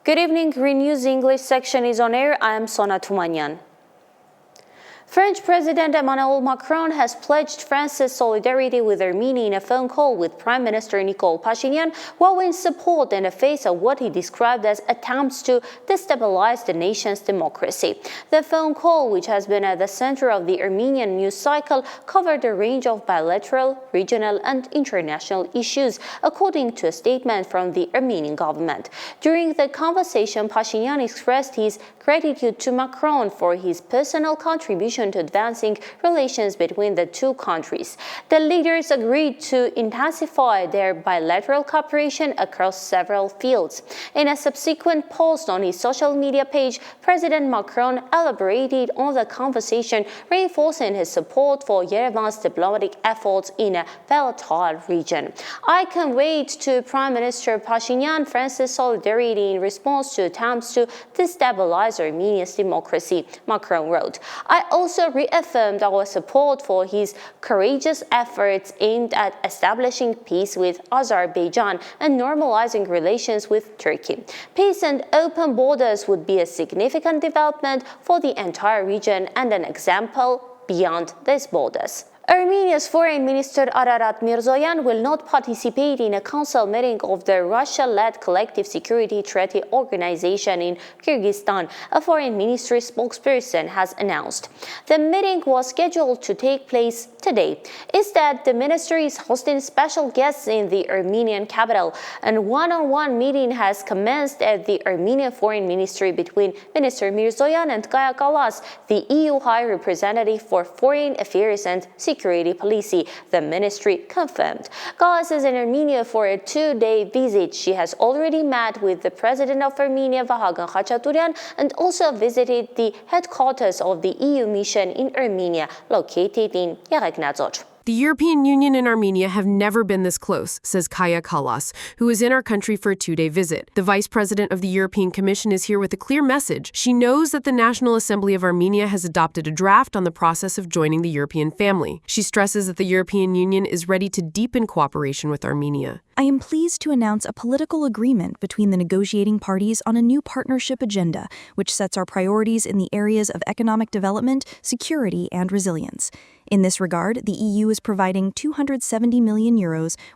Good evening, RENEWS English section is on air. I am Sona Tumanyan. French President Emmanuel Macron has pledged France's solidarity with Armenia in a phone call with Prime Minister Nikol Pashinyan, while in support in the face of what he described as attempts to destabilize the nation's democracy. The phone call, which has been at the center of the Armenian news cycle, covered a range of bilateral, regional and international issues, according to a statement from the Armenian government. During the conversation, Pashinyan expressed his gratitude to Macron for his personal contribution to advancing relations between the two countries. The leaders agreed to intensify their bilateral cooperation across several fields. In a subsequent post on his social media page, President Macron elaborated on the conversation, reinforcing his support for Yerevan's diplomatic efforts in a volatile region. "I conveyed to Prime Minister Pashinyan France's solidarity in response to attempts to destabilize Armenia's democracy," Macron wrote. "I also reaffirmed our support for his courageous efforts aimed at establishing peace with Azerbaijan and normalizing relations with Turkey. Peace and open borders would be a significant development for the entire region and an example beyond these borders." Armenia's Foreign Minister Ararat Mirzoyan will not participate in a council meeting of the Russia-led Collective Security Treaty Organization in Kyrgyzstan, a foreign ministry spokesperson has announced. The meeting was scheduled to take place today. Instead, the ministry is hosting special guests in the Armenian capital, and one-on-one meeting has commenced at the Armenian Foreign Ministry between Minister Mirzoyan and Kaya Kallas, the EU High Representative for Foreign Affairs and Security Policy, the ministry confirmed. Kallas is in Armenia for a two-day visit. She has already met with the President of Armenia, Vahagan Khachaturian, and also visited the headquarters of the EU mission in Armenia, located in Yerevanazor. The European Union and Armenia have never been this close, says Kaya Kallas, who is in our country for a two-day visit. The Vice President of the European Commission is here with a clear message. She knows that the National Assembly of Armenia has adopted a draft on the process of joining the European family. She stresses that the European Union is ready to deepen cooperation with Armenia. I am pleased to announce a political agreement between the negotiating parties on a new partnership agenda, which sets our priorities in the areas of economic development, security, and resilience. In this regard, the EU is providing €270 million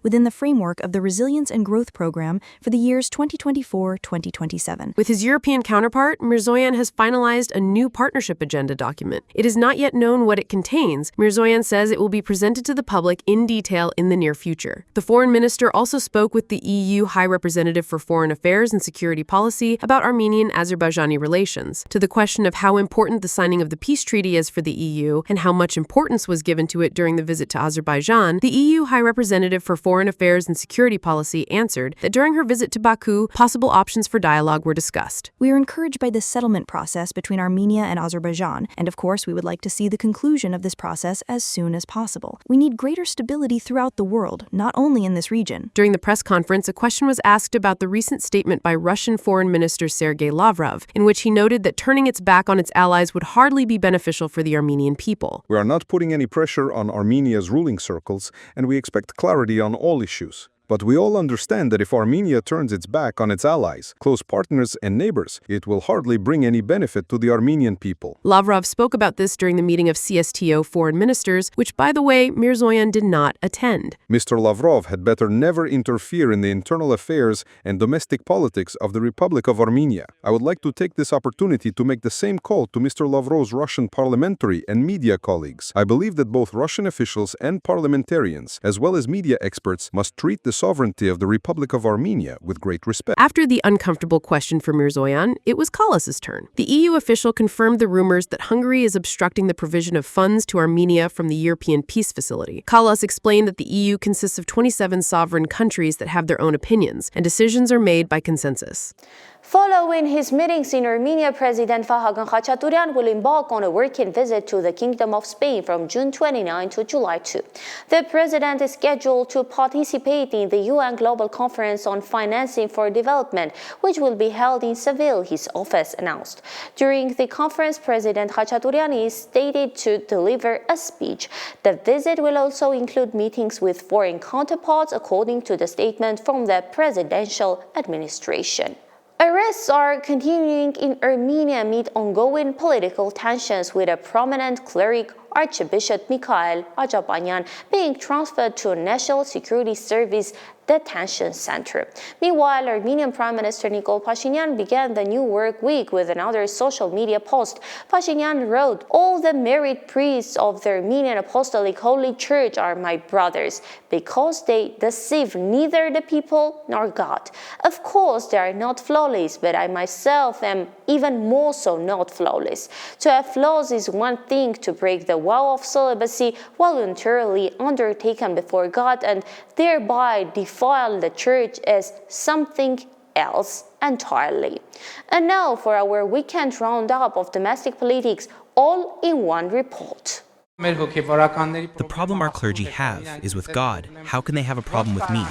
within the framework of the Resilience and Growth Program for the years 2024-2027. With his European counterpart, Mirzoyan has finalized a new partnership agenda document. It is not yet known what it contains. Mirzoyan says it will be presented to the public in detail in the near future. The foreign minister also spoke with the EU High Representative for Foreign Affairs and Security Policy about Armenian-Azerbaijani relations. To the question of how important the signing of the peace treaty is for the EU and how much importance was given to it during the visit to Azerbaijan, the EU High Representative for Foreign Affairs and Security Policy answered that during her visit to Baku, possible options for dialogue were discussed. "We are encouraged by the settlement process between Armenia and Azerbaijan, and of course we would like to see the conclusion of this process as soon as possible. We need greater stability throughout the world, not only in this region." During the press conference, a question was asked about the recent statement by Russian Foreign Minister Sergei Lavrov, in which he noted that turning its back on its allies would hardly be beneficial for the Armenian people. "We are not putting any pressure on Armenia's ruling circles, and we expect clarity on all issues. But we all understand that if Armenia turns its back on its allies, close partners and neighbors, it will hardly bring any benefit to the Armenian people." Lavrov spoke about this during the meeting of CSTO foreign ministers, which, by the way, Mirzoyan did not attend. Mr. Lavrov had better never interfere in the internal affairs and domestic politics of the Republic of Armenia. I would like to take this opportunity to make the same call to Mr. Lavrov's Russian parliamentary and media colleagues. I believe that both Russian officials and parliamentarians, as well as media experts, must treat the sovereignty of the Republic of Armenia with great respect. After the uncomfortable question for Mirzoyan, it was Kallas's turn. The EU official confirmed the rumors that Hungary is obstructing the provision of funds to Armenia from the European Peace Facility. Kallas explained that the EU consists of 27 sovereign countries that have their own opinions, and decisions are made by consensus. Following his meetings in Armenia, President Vahagan Khachaturian will embark on a working visit to the Kingdom of Spain from June 29 to July 2. The president is scheduled to participate in the UN Global Conference on Financing for Development, which will be held in Seville, his office announced. During the conference, President Khachaturian is stated to deliver a speech. The visit will also include meetings with foreign counterparts, according to the statement from the presidential administration. Arrests are continuing in Armenia amid ongoing political tensions, with a prominent cleric, Archbishop Mikhail Ajapanyan, being transferred to a National Security Service detention center. Meanwhile, Armenian Prime Minister Nikol Pashinyan began the new work week with another social media post. Pashinyan wrote, "All the married priests of the Armenian Apostolic Holy Church are my brothers, because they deceive neither the people nor God. Of course, they are not flawless, but I myself am even more so not flawless. To have flaws is one thing, to break the vow of celibacy voluntarily undertaken before God and thereby defile the church is something else entirely." And now for our weekend roundup of domestic politics, all in one report. The problem our clergy have is with God. How can they have a problem with me?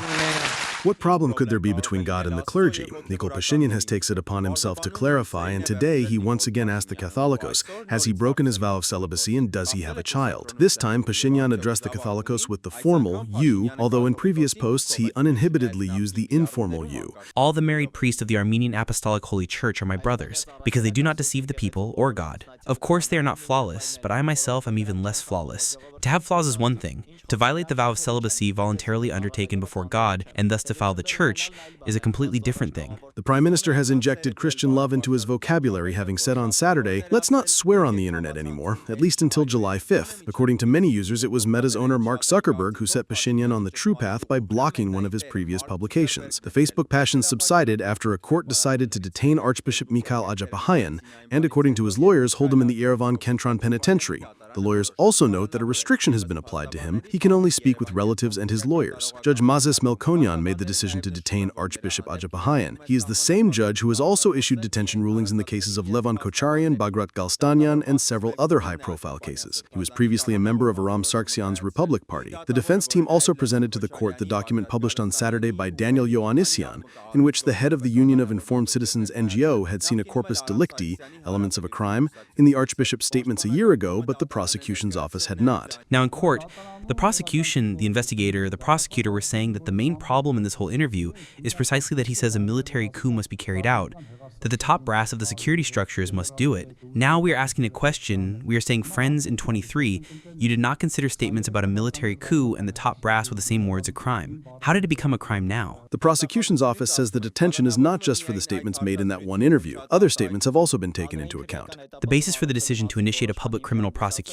What problem could there be between God and the clergy? Nikol Pashinyan has taken it upon himself to clarify, and today he once again asked the Catholicos, has he broken his vow of celibacy and does he have a child? This time, Pashinyan addressed the Catholicos with the formal you, although in previous posts he uninhibitedly used the informal you. All the married priests of the Armenian Apostolic Holy Church are my brothers, because they do not deceive the people or God. Of course they are not flawless, but I myself am even less flawless. To have flaws is one thing. To violate the vow of celibacy voluntarily undertaken before God and thus defile the church is a completely different thing. The Prime Minister has injected Christian love into his vocabulary, having said on Saturday, "Let's not swear on the internet anymore, at least until July 5th. According to many users, it was Meta's owner Mark Zuckerberg who set Pashinyan on the true path by blocking one of his previous publications. The Facebook passion subsided after a court decided to detain Archbishop Mikhail Ajapanyan and, according to his lawyers, hold him in the Yerevan Kentron Penitentiary. The lawyers also note that a restriction has been applied to him. He can only speak with relatives and his lawyers. Judge Mazes Melkonyan made the decision to detain Archbishop Ajapanyan. He is the same judge who has also issued detention rulings in the cases of Levan Kocharian, Bagrat Galstanyan, and several other high-profile cases. He was previously a member of Aram Sargsyan's Republic Party. The defense team also presented to the court the document published on Saturday by Daniel Ioannisian, in which the head of the Union of Informed Citizens NGO had seen a corpus delicti, elements of a crime, in the Archbishop's statements a year ago, but the prosecution's office had not. Now in court, the prosecution, the investigator, the prosecutor were saying that the main problem in this whole interview is precisely that he says a military coup must be carried out, that the top brass of the security structures must do it. Now we are asking a question. We are saying, friends, in 23, you did not consider statements about a military coup and the top brass with the same words a crime. How did it become a crime now? The prosecution's office says the detention is not just for the statements made in that one interview. Other statements have also been taken into account. The basis for the decision to initiate a public criminal prosecution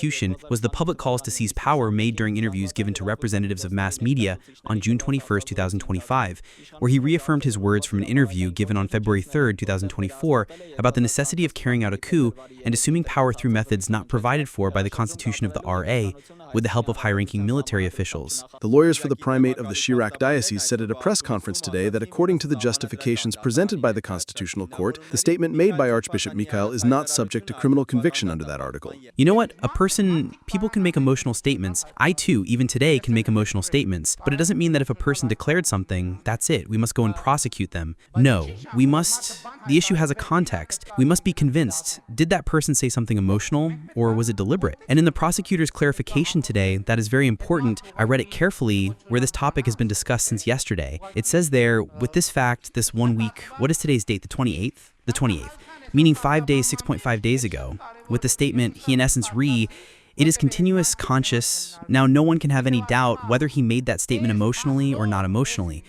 was the public calls to seize power made during interviews given to representatives of mass media on June 21, 2025, where he reaffirmed his words from an interview given on February 3, 2024, about the necessity of carrying out a coup and assuming power through methods not provided for by the Constitution of the RA, with the help of high-ranking military officials. The lawyers for the primate of the Shirak Diocese said at a press conference today that according to the justifications presented by the Constitutional Court, the statement made by Archbishop Mikhail is not subject to criminal conviction under that article. You know what? People can make emotional statements. I too, even today, can make emotional statements. But it doesn't mean that if a person declared something, that's it. We must go and prosecute them. No, the issue has a context. We must be convinced. Did that person say something emotional, or was it deliberate? And in the prosecutor's clarification today, that is very important. I read it carefully, where this topic has been discussed since yesterday. It says there, with this fact, this 1 week, what is today's date, the 28th? The 28th, meaning 5 days, 6.5 days ago. With the statement, he in essence it is continuous, conscious. Now no one can have any doubt whether he made that statement emotionally or not emotionally.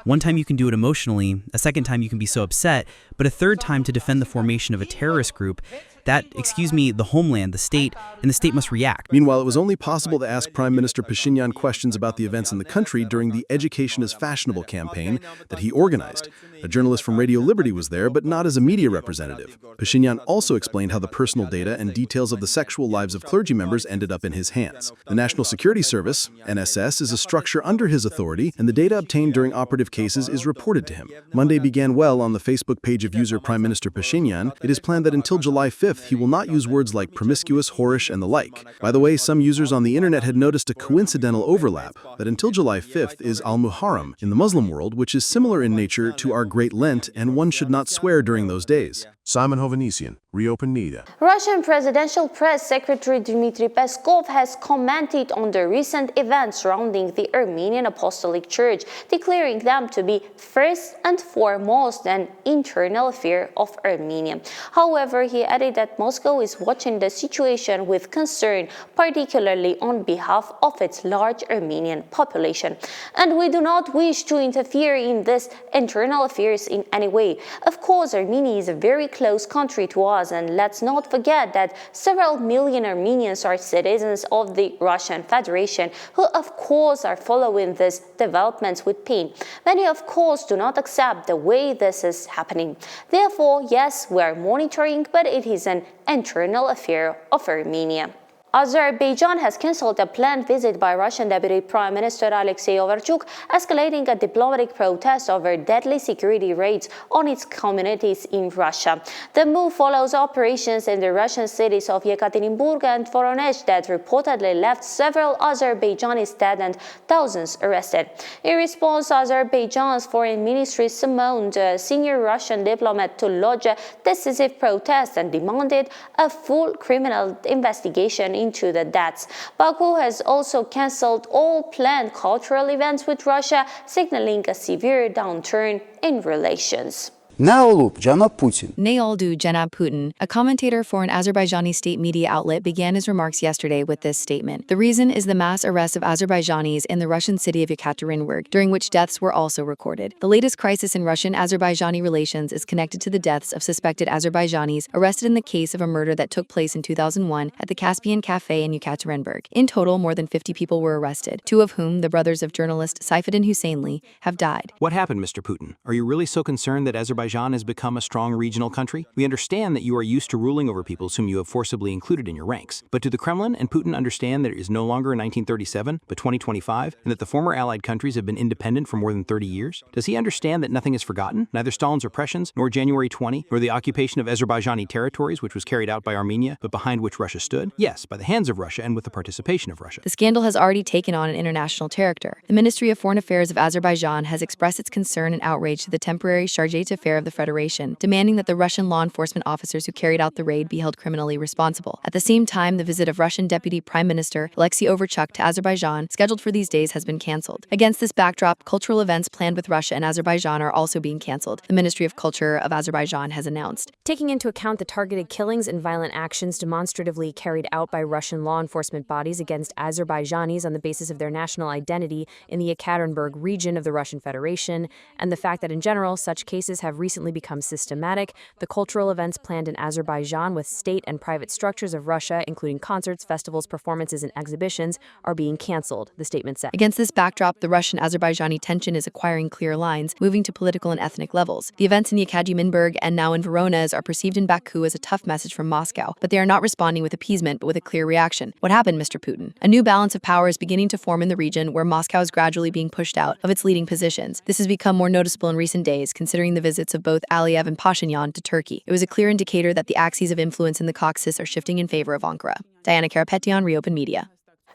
One time you can do it emotionally, a second time you can be so upset, but a third time to defend the formation of a terrorist group, the homeland, the state, and the state must react. Meanwhile, it was only possible to ask Prime Minister Pashinyan questions about the events in the country during the Education is Fashionable campaign that he organized. A journalist from Radio Liberty was there, but not as a media representative. Pashinyan also explained how the personal data and details of the sexual lives of clergy members ended up in his hands. The National Security Service, NSS, is a structure under his authority, and the data obtained during operative cases is reported to him. Monday began well on the Facebook page of user Prime Minister Pashinyan. It is planned that until July 5th, he will not use words like promiscuous, whorish, and the like. By the way, some users on the internet had noticed a coincidental overlap, that until July 5th is Al-Muharram in the Muslim world, which is similar in nature to our Great Lent, and one should not swear during those days. Simon Hovhannissian, Reopen Media. Russian Presidential Press Secretary Dmitry Peskov has commented on the recent events surrounding the Armenian Apostolic Church, declaring them to be first and foremost an internal affair of Armenia. However, he added that Moscow is watching the situation with concern, particularly on behalf of its large Armenian population. And we do not wish to interfere in this internal affairs in any way. Of course, Armenia is a very close country to us, and let's not forget that several million Armenians are citizens of the Russian Federation, who of course are following these developments with pain. Many of course do not accept the way this is happening. Therefore, yes, we are monitoring, but it is an internal affair of Armenia. Azerbaijan has cancelled a planned visit by Russian Deputy Prime Minister Alexei Overchuk, escalating a diplomatic protest over deadly security raids on its communities in Russia. The move follows operations in the Russian cities of Yekaterinburg and Voronezh that reportedly left several Azerbaijanis dead and thousands arrested. In response, Azerbaijan's foreign ministry summoned a senior Russian diplomat to lodge a decisive protest and demanded a full criminal investigation into the deaths. Baku has also cancelled all planned cultural events with Russia, signaling a severe downturn in relations. Neolub Janab Putin. Neoldu Janab Putin, a commentator for an Azerbaijani state media outlet, began his remarks yesterday with this statement. The reason is the mass arrest of Azerbaijanis in the Russian city of Yekaterinburg, during which deaths were also recorded. The latest crisis in Russian-Azerbaijani relations is connected to the deaths of suspected Azerbaijanis arrested in the case of a murder that took place in 2001 at the Caspian Cafe in Yekaterinburg. In total, more than 50 people were arrested, two of whom, the brothers of journalist Saifuddin Husseinli, have died. What happened, Mr. Putin? Are you really so concerned that Azerbaijan has become a strong regional country? We understand that you are used to ruling over peoples whom you have forcibly included in your ranks. But do the Kremlin and Putin understand that it is no longer 1937, but 2025, and that the former Allied countries have been independent for more than 30 years? Does he understand that nothing is forgotten, neither Stalin's oppressions, nor January 20, nor the occupation of Azerbaijani territories, which was carried out by Armenia, but behind which Russia stood? Yes, by the hands of Russia and with the participation of Russia. The scandal has already taken on an international character. The Ministry of Foreign Affairs of Azerbaijan has expressed its concern and outrage to the temporary chargé d'affaires of the Federation, demanding that the Russian law enforcement officers who carried out the raid be held criminally responsible. At the same time, the visit of Russian Deputy Prime Minister Alexei Overchuk to Azerbaijan, scheduled for these days, has been cancelled. Against this backdrop, cultural events planned with Russia and Azerbaijan are also being cancelled, the Ministry of Culture of Azerbaijan has announced. Taking into account the targeted killings and violent actions demonstratively carried out by Russian law enforcement bodies against Azerbaijanis on the basis of their national identity in the Yekaterinburg region of the Russian Federation, and the fact that in general such cases have recently become systematic, the cultural events planned in Azerbaijan with state and private structures of Russia, including concerts, festivals, performances, and exhibitions, are being cancelled, the statement said. Against this backdrop, the Russian-Azerbaijani tension is acquiring clear lines, moving to political and ethnic levels. The events in Yekaterinburg and now in Voronezh are perceived in Baku as a tough message from Moscow, but they are not responding with appeasement, but with a clear reaction. What happened, Mr. Putin? A new balance of power is beginning to form in the region, where Moscow is gradually being pushed out of its leading positions. This has become more noticeable in recent days, considering the visits of both Aliyev and Pashinyan to Turkey. It was a clear indicator that the axes of influence in the Caucasus are shifting in favor of Ankara. Diana Karapetyan, Reopen Media.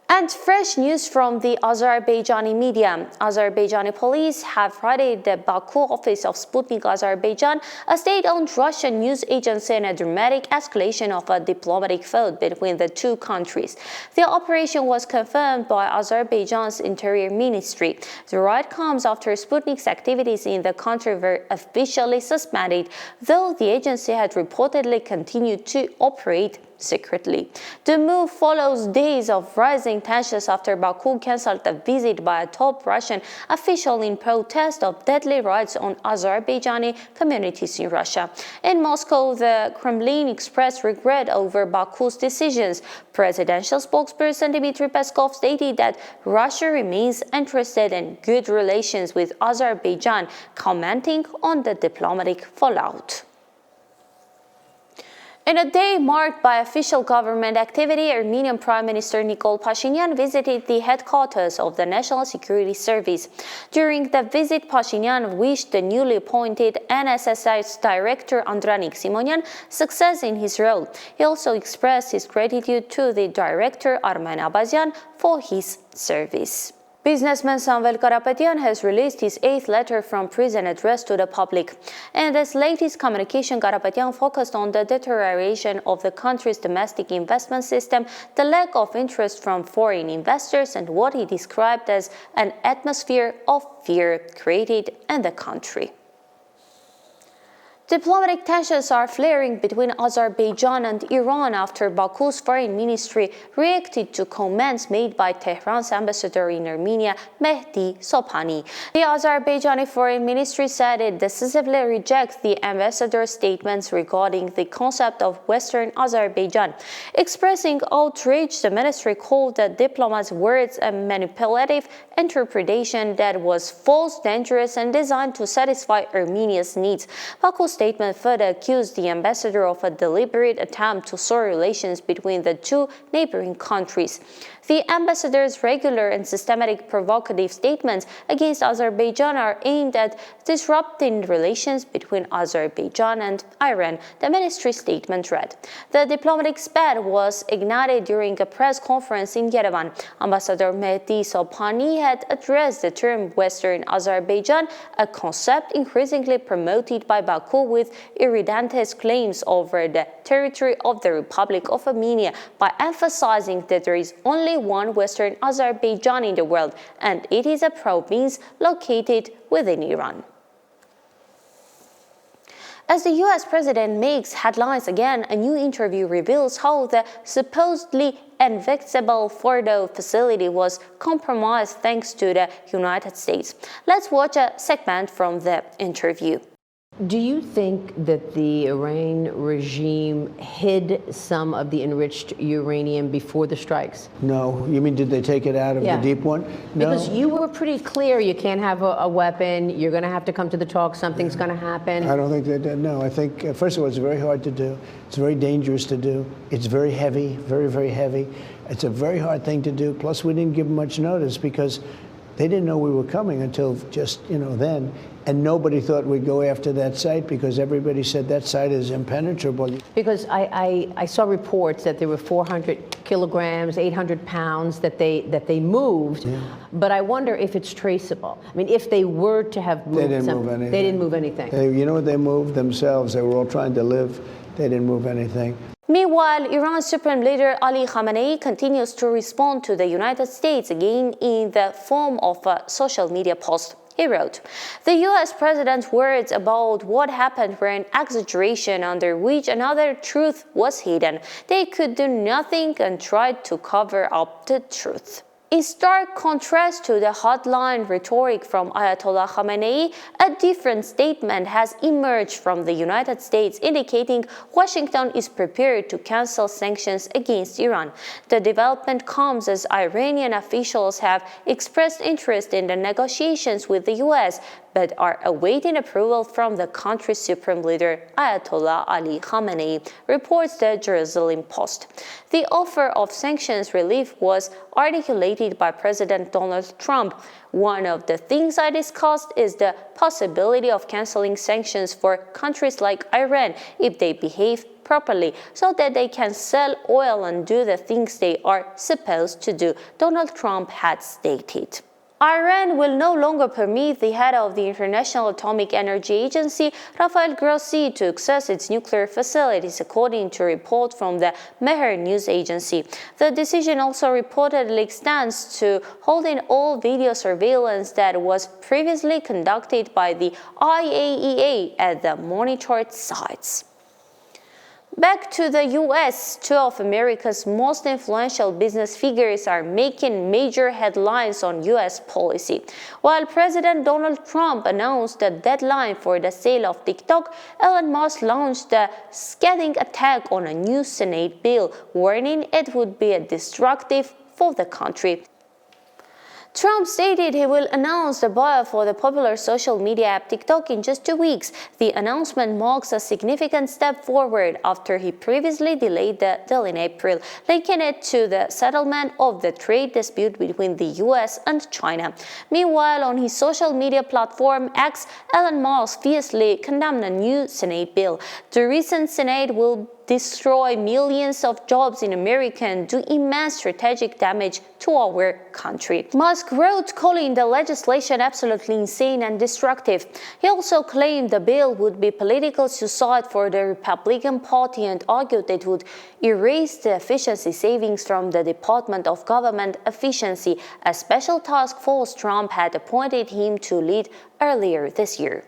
And fresh news from the Azerbaijani media. Azerbaijani police have raided the Baku office of Sputnik Azerbaijan, a state-owned Russian news agency, in a dramatic escalation of a diplomatic feud between the two countries. The operation was confirmed by Azerbaijan's Interior Ministry. The raid comes after Sputnik's activities in the country were officially suspended, though the agency had reportedly continued to operate secretly. The move follows days of rising tensions after Baku cancelled a visit by a top Russian official in protest of deadly raids on Azerbaijani communities in Russia. In Moscow, the Kremlin expressed regret over Baku's decisions. Presidential spokesperson Dmitry Peskov stated that Russia remains interested in good relations with Azerbaijan, commenting on the diplomatic fallout. In a day marked by official government activity, Armenian Prime Minister Nikol Pashinyan visited the headquarters of the National Security Service. During the visit, Pashinyan wished the newly appointed NSSI's director Andranik Simonyan success in his role. He also expressed his gratitude to the director Armen Abazyan for his service. Businessman Samvel Karapetyan has released his 8th letter from prison address to the public. In this latest communication, Karapetyan focused on the deterioration of the country's domestic investment system, the lack of interest from foreign investors, and what he described as an atmosphere of fear created in the country. Diplomatic tensions are flaring between Azerbaijan and Iran after Baku's foreign ministry reacted to comments made by Tehran's ambassador in Armenia, Mehdi Sobhani. The Azerbaijani foreign ministry said it decisively rejects the ambassador's statements regarding the concept of Western Azerbaijan. Expressing outrage, the ministry called the diplomat's words a manipulative interpretation that was false, dangerous, and designed to satisfy Armenia's needs. Baku's statement further accused the ambassador of a deliberate attempt to sour relations between the two neighboring countries. The ambassador's regular and systematic provocative statements against Azerbaijan are aimed at disrupting relations between Azerbaijan and Iran, the ministry statement read. The diplomatic spat was ignited during a press conference in Yerevan. Ambassador Mehdi Sobhani had addressed the term Western Azerbaijan, a concept increasingly promoted by Baku with irredentist claims over the territory of the Republic of Armenia, by emphasizing that there is only one Western Azerbaijan in the world, and it is a province located within Iran. As the U.S. president makes headlines again, a new interview reveals how the supposedly invincible Fordo facility was compromised thanks to the United States. Let's watch a segment from the interview. Do you think that the Iran regime hid some of the enriched uranium before the strikes? No. You mean, did they take it out of the deep one? No. Because you were pretty clear you can't have a weapon, you're going to have to come to the talk, something's going to happen. I don't think they did. No, I think, first of all, it's very hard to do. It's very dangerous to do. It's very heavy, very, very heavy. It's a very hard thing to do. Plus, we didn't give them much notice because they didn't know we were coming until just, then. And nobody thought we'd go after that site because everybody said that site is impenetrable. Because I saw reports that there were 400 kilograms, 800 pounds that they moved. Yeah. But I wonder if it's traceable. I mean, if they were to have moved They didn't move anything. They didn't move anything. You know what they moved? Themselves. They were all trying to live. They didn't move anything. Meanwhile, Iran's Supreme Leader Ali Khamenei continues to respond to the United States, again in the form of a social media post. He wrote, "The U.S. president's words about what happened were an exaggeration under which another truth was hidden. They could do nothing and tried to cover up the truth." In stark contrast to the hotline rhetoric from Ayatollah Khamenei, a different statement has emerged from the United States indicating Washington is prepared to cancel sanctions against Iran. The development comes as Iranian officials have expressed interest in the negotiations with the U.S., but are awaiting approval from the country's supreme leader, Ayatollah Ali Khamenei, reports the Jerusalem Post. The offer of sanctions relief was articulated by President Donald Trump. "One of the things I discussed is the possibility of canceling sanctions for countries like Iran if they behave properly, so that they can sell oil and do the things they are supposed to do," Donald Trump had stated. Iran will no longer permit the head of the International Atomic Energy Agency, Rafael Grossi, to access its nuclear facilities, according to a report from the Mehr news agency. The decision also reportedly extends to holding all video surveillance that was previously conducted by the IAEA at the monitored sites. Back to the U.S., two of America's most influential business figures are making major headlines on U.S. policy. While President Donald Trump announced the deadline for the sale of TikTok, Elon Musk launched a scathing attack on a new Senate bill, warning it would be destructive for the country. Trump stated he will announce the buyer for the popular social media app TikTok in just 2 weeks. The announcement marks a significant step forward after he previously delayed the deal in April, linking it to the settlement of the trade dispute between the US and China. Meanwhile, on his social media platform X, Elon Musk fiercely condemned a new Senate bill. The recent Senate will destroy millions of jobs in America and do immense strategic damage to our country. Musk wrote calling the legislation absolutely insane and destructive. He also claimed the bill would be political suicide for the Republican Party and argued it would erase the efficiency savings from the Department of Government Efficiency, a special task force Trump had appointed him to lead earlier this year.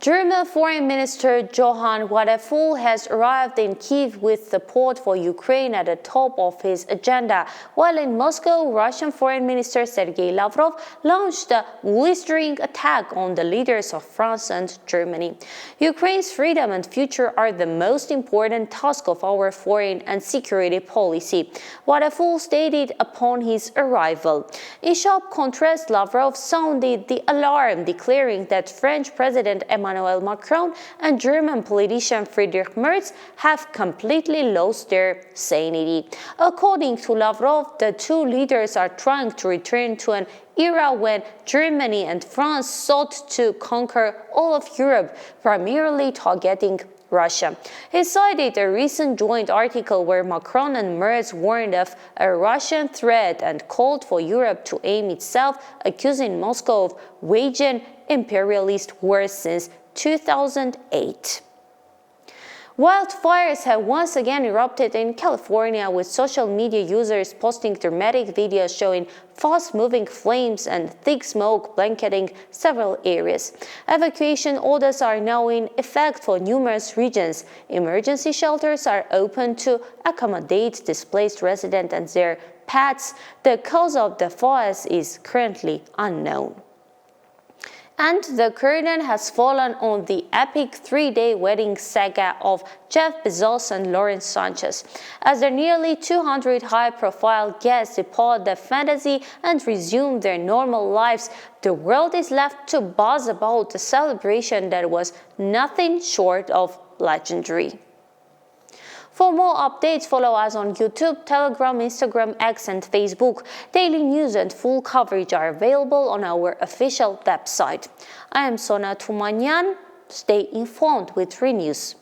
German Foreign Minister Johann Wadephul has arrived in Kyiv with support for Ukraine at the top of his agenda, while in Moscow, Russian Foreign Minister Sergei Lavrov launched a blistering attack on the leaders of France and Germany. Ukraine's freedom and future are the most important task of our foreign and security policy, Wadephul stated upon his arrival. In sharp contrast, Lavrov sounded the alarm, declaring that French President Emmanuel Macron and German politician Friedrich Merz have completely lost their sanity. According to Lavrov, the two leaders are trying to return to an era when Germany and France sought to conquer all of Europe, primarily targeting Russia. He cited a recent joint article where Macron and Merz warned of a Russian threat and called for Europe to aim itself, accusing Moscow of waging imperialist wars since 2008. Wildfires have once again erupted in California, with social media users posting dramatic videos showing fast-moving flames and thick smoke blanketing several areas. Evacuation orders are now in effect for numerous regions. Emergency shelters are open to accommodate displaced residents and their pets. The cause of the fires is currently unknown. And the curtain has fallen on the epic three-day wedding saga of Jeff Bezos and Lauren Sanchez. As their nearly 200 high-profile guests depart the fantasy and resume their normal lives, the world is left to buzz about a celebration that was nothing short of legendary. For more updates, follow us on YouTube, Telegram, Instagram, X, and Facebook. Daily news and full coverage are available on our official website. I am Sona Tumanyan. Stay informed with RENEWS.